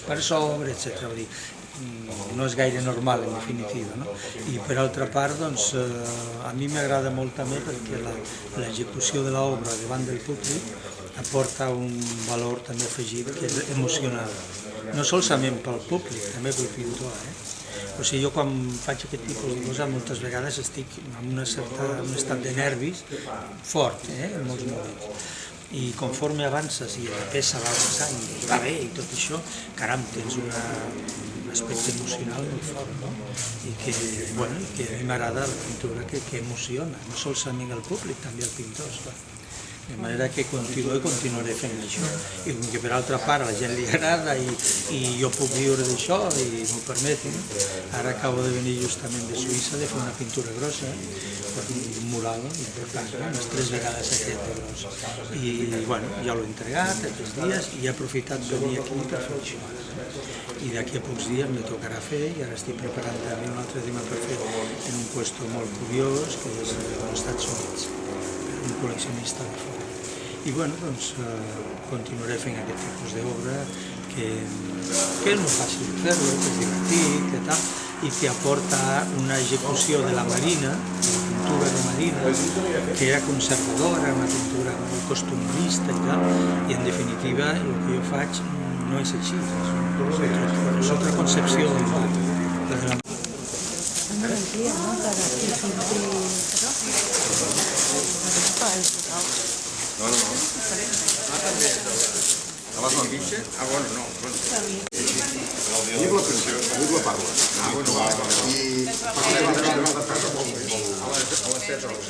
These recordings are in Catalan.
per sobre, etc. Vull dir, no és gaire normal, en definitiva, no? I per altra part, doncs, a mi m'agrada molt també perquè l'execució de l'obra davant del públic aporta un valor també afegit que és emocional, no solament pel públic, també pel pintor, O sigui, jo quan faig aquest tipus de cosa moltes vegades estic en un estat de nervis fort, en molts moments. I conforme avances i la peça va avançant i va bé i tot això, caram, tens un aspecte emocional molt fort, no? I que a mi m'agrada la pintura que emociona, no solament el públic, també el pintor, esclar. De manera que continuaré fent això. I com que per altra part a la gent li agrada i jo puc viure d'això i m'ho permetin, ara acabo de venir justament de Suïssa de fer una pintura grossa, un mural important, unes 3 vegades aquest de gros. I ja l'he entregat aquests dies i he aprofitat de venir aquí per fer això. I d'aquí a pocs dies me tocarà fer i ara estic preparant també un altre tema per fer en un lloc molt curiós que és als Estats Units, un col·leccionista de fora. I doncs continuaré fent aquest tipus d'obra que és molt fàcil de fer-lo, que és divertit i tal, i que aporta una execució de la marina, de la pintura de marina, que era conservadora, una pintura molt costumista i tal, i en definitiva el que jo faig no és així, és otra concepció del mar. No mentía, ¿no? Cada que siempre... No. ¿Abans no guixe? Ah, bueno, no. Avui la parla. Ah, bueno, va. I a les 7 hores.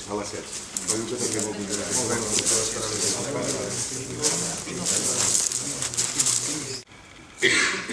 A les 7. Però diu que també molt interessant. Molt bé.